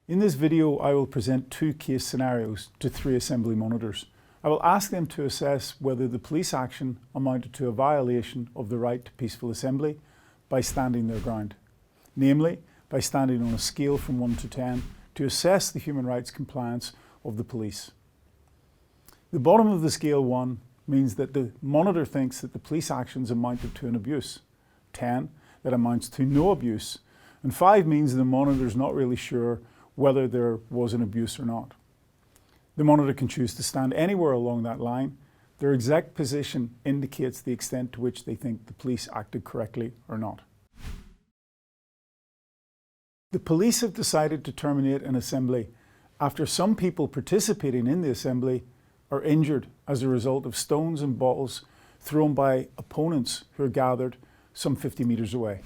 In this video, I will present two case scenarios to three assembly monitors. I will ask them to assess whether the police action amounted to a violation of the right to peaceful assembly by standing their ground. Namely, by standing on a scale from 1 to 10 to assess the human rights compliance of the police. The bottom of the scale 1 means that the monitor thinks that the police actions amounted to an abuse. 10, that amounts to no abuse. And 5 means the monitor is not really sure whether there was an abuse or not. The monitor can choose to stand anywhere along that line. Their exact position indicates the extent to which they think the police acted correctly or not. The police have decided to terminate an assembly after some people participating in the assembly are injured as a result of stones and bottles thrown by opponents who are gathered some 50 metres away.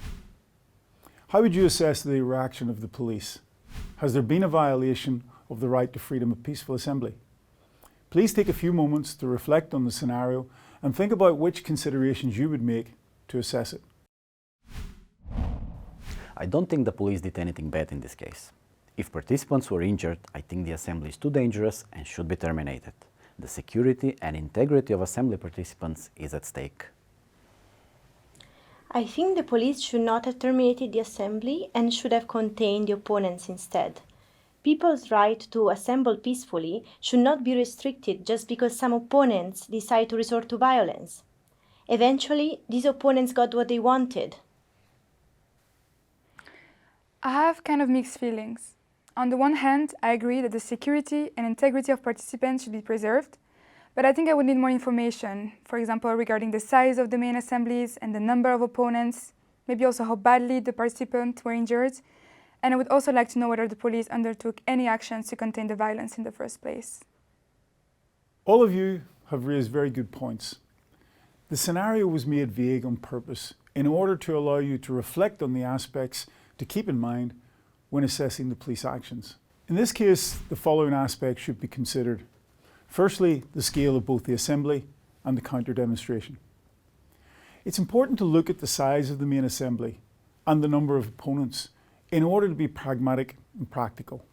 How would you assess the reaction of the police? Has there been a violation of the right to freedom of peaceful assembly? Please take a few moments to reflect on the scenario and think about which considerations you would make to assess it. I don't think the police did anything bad in this case. If participants were injured, I think the assembly is too dangerous and should be terminated. The security and integrity of assembly participants is at stake. I think the police should not have terminated the assembly and should have contained the opponents instead. People's right to assemble peacefully should not be restricted just because some opponents decide to resort to violence. Eventually, these opponents got what they wanted. I have kind of mixed feelings. On the one hand, I agree that the security and integrity of participants should be preserved, but I think I would need more information, for example, regarding the size of the main assemblies and the number of opponents, maybe also how badly the participants were injured, and I would also like to know whether the police undertook any actions to contain the violence in the first place. All of you have raised very good points. The scenario was made vague on purpose in order to allow you to reflect on the aspects to keep in mind when assessing the police actions. In this case, the following aspects should be considered. Firstly, the scale of both the assembly and the counter-demonstration. It's important to look at the size of the main assembly and the number of opponents in order to be pragmatic and practical.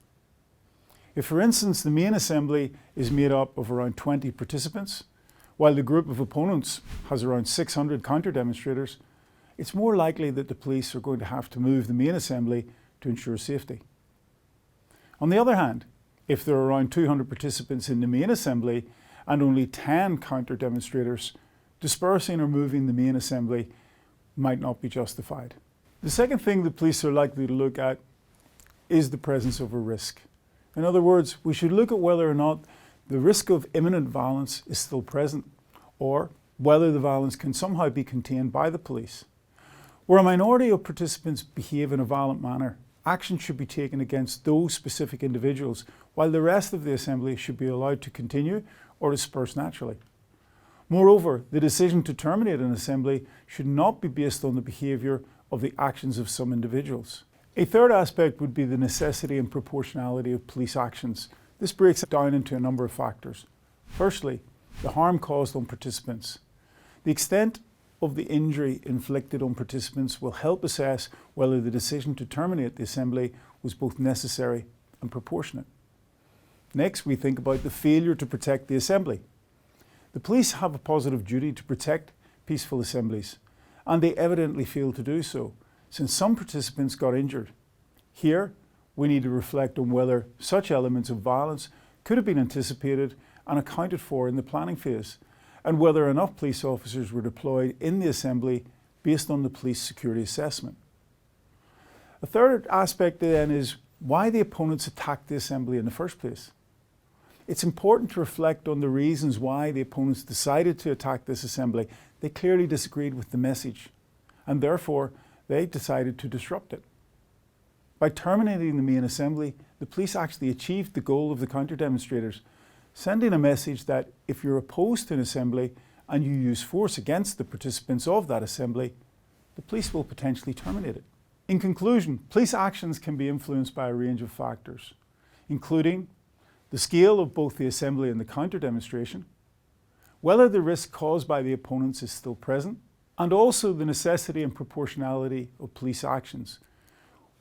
If, for instance, the main assembly is made up of around 20 participants, while the group of opponents has around 600 counter-demonstrators, it's more likely that the police are going to have to move the main assembly to ensure safety. On the other hand, if there are around 200 participants in the main assembly and only 10 counter-demonstrators, dispersing or moving the main assembly might not be justified. The second thing the police are likely to look at is the presence of a risk. In other words, we should look at whether or not the risk of imminent violence is still present, or whether the violence can somehow be contained by the police. Where a minority of participants behave in a violent manner, action should be taken against those specific individuals, while the rest of the assembly should be allowed to continue or disperse naturally. Moreover, the decision to terminate an assembly should not be based on the behaviour of the actions of some individuals. A third aspect would be the necessity and proportionality of police actions. This breaks down into a number of factors. Firstly, the harm caused on participants. The extent of the injury inflicted on participants will help assess whether the decision to terminate the assembly was both necessary and proportionate. Next, we think about the failure to protect the assembly. The police have a positive duty to protect peaceful assemblies, and they evidently failed to do so, since some participants got injured. Here, we need to reflect on whether such elements of violence could have been anticipated and accounted for in the planning phase, and whether enough police officers were deployed in the assembly based on the police security assessment. A third aspect then is why the opponents attacked the assembly in the first place. It's important to reflect on the reasons why the opponents decided to attack this assembly. They clearly disagreed with the message, and therefore they decided to disrupt it. By terminating the main assembly, the police actually achieved the goal of the counter-demonstrators, sending a message that if you're opposed to an assembly and you use force against the participants of that assembly, the police will potentially terminate it. In conclusion, police actions can be influenced by a range of factors, including the scale of both the assembly and the counter-demonstration, whether the risk caused by the opponents is still present, and also the necessity and proportionality of police actions,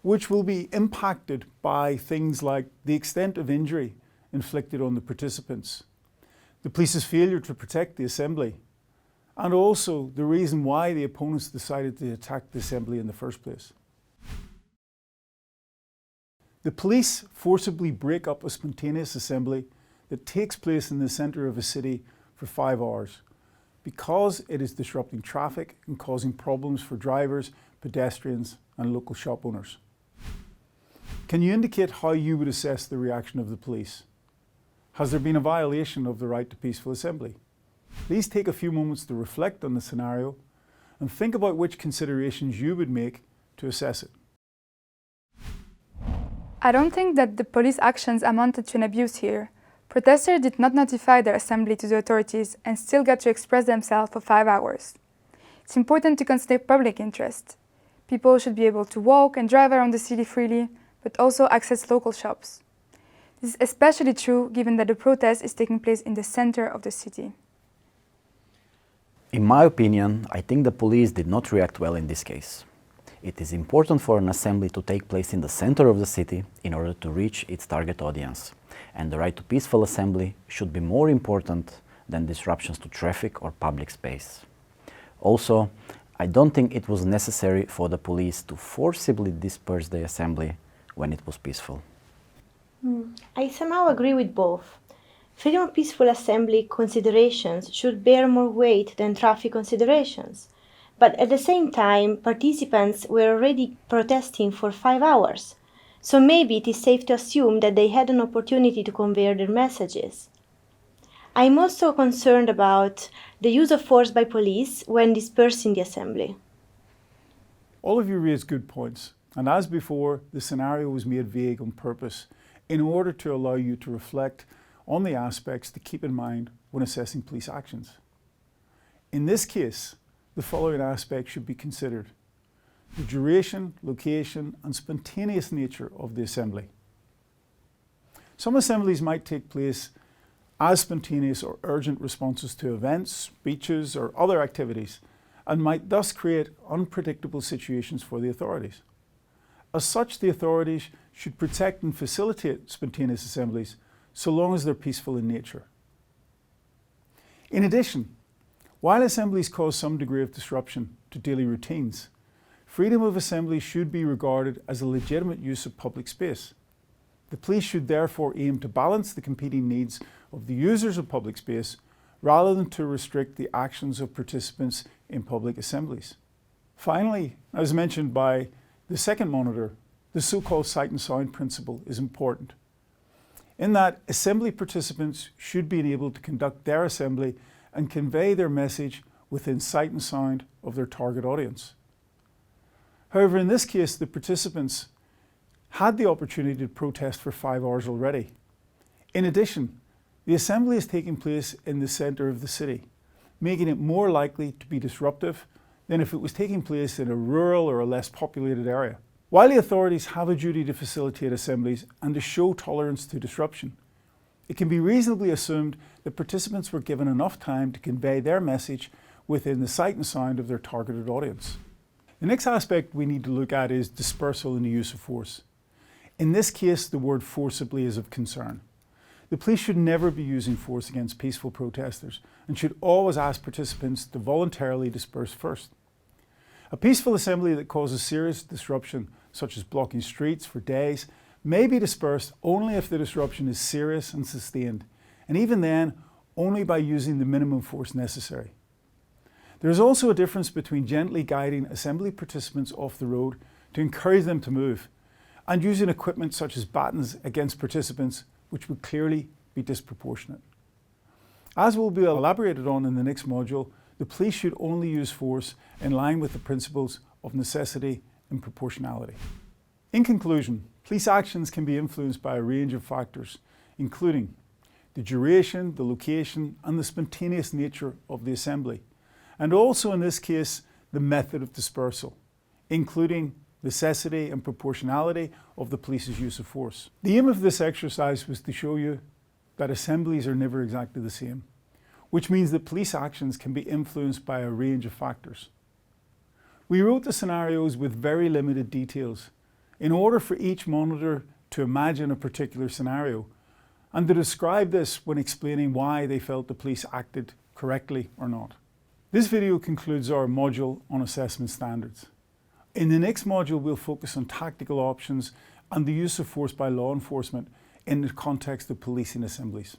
which will be impacted by things like the extent of injury inflicted on the participants, the police's failure to protect the assembly, and also the reason why the opponents decided to attack the assembly in the first place. The police forcibly break up a spontaneous assembly that takes place in the centre of a city for 5 hours because it is disrupting traffic and causing problems for drivers, pedestrians, and local shop owners. Can you indicate how you would assess the reaction of the police? Has there been a violation of the right to peaceful assembly? Please take a few moments to reflect on the scenario and think about which considerations you would make to assess it. I don't think that the police actions amounted to an abuse here. Protesters did not notify their assembly to the authorities and still got to express themselves for 5 hours. It's important to consider public interest. People should be able to walk and drive around the city freely, but also access local shops. This is especially true given that the protest is taking place in the center of the city. In my opinion, I think the police did not react well in this case. It is important for an assembly to take place in the center of the city in order to reach its target audience, and the right to peaceful assembly should be more important than disruptions to traffic or public space. Also, I don't think it was necessary for the police to forcibly disperse the assembly when it was peaceful. I somehow agree with both. Freedom of peaceful assembly considerations should bear more weight than traffic considerations. But at the same time, participants were already protesting for 5 hours. So maybe it is safe to assume that they had an opportunity to convey their messages. I'm also concerned about the use of force by police when dispersing the assembly. All of you raised good points, and as before, the scenario was made vague on purpose in order to allow you to reflect on the aspects to keep in mind when assessing police actions. In this case, the following aspects should be considered: the duration, location, and spontaneous nature of the assembly. Some assemblies might take place as spontaneous or urgent responses to events, speeches, or other activities, and might thus create unpredictable situations for the authorities. As such, the authorities should protect and facilitate spontaneous assemblies so long as they're peaceful in nature. In addition, while assemblies cause some degree of disruption to daily routines, freedom of assembly should be regarded as a legitimate use of public space. The police should therefore aim to balance the competing needs of the users of public space rather than to restrict the actions of participants in public assemblies. Finally, as mentioned by the second monitor, the so-called sight and sound principle is important, in that assembly participants should be enabled to conduct their assembly and convey their message within sight and sound of their target audience. However, in this case, the participants had the opportunity to protest for 5 hours already. In addition, the assembly is taking place in the centre of the city, making it more likely to be disruptive than if it was taking place in a rural or a less populated area. While the authorities have a duty to facilitate assemblies and to show tolerance to disruption, it can be reasonably assumed that participants were given enough time to convey their message within the sight and sound of their targeted audience. The next aspect we need to look at is dispersal and the use of force. In this case, the word forcibly is of concern. The police should never be using force against peaceful protesters and should always ask participants to voluntarily disperse first. A peaceful assembly that causes serious disruption, such as blocking streets for days, may be dispersed only if the disruption is serious and sustained, and even then, only by using the minimum force necessary. There is also a difference between gently guiding assembly participants off the road to encourage them to move, and using equipment such as batons against participants, which would clearly be disproportionate. As will be elaborated on in the next module, the police should only use force in line with the principles of necessity and proportionality. In conclusion, police actions can be influenced by a range of factors, including the duration, the location, and the spontaneous nature of the assembly, and also in this case, the method of dispersal, including necessity and proportionality of the police's use of force. The aim of this exercise was to show you that assemblies are never exactly the same, which means that police actions can be influenced by a range of factors. We wrote the scenarios with very limited details, in order for each monitor to imagine a particular scenario and to describe this when explaining why they felt the police acted correctly or not. This video concludes our module on assessment standards. In the next module, we'll focus on tactical options and the use of force by law enforcement in the context of policing assemblies.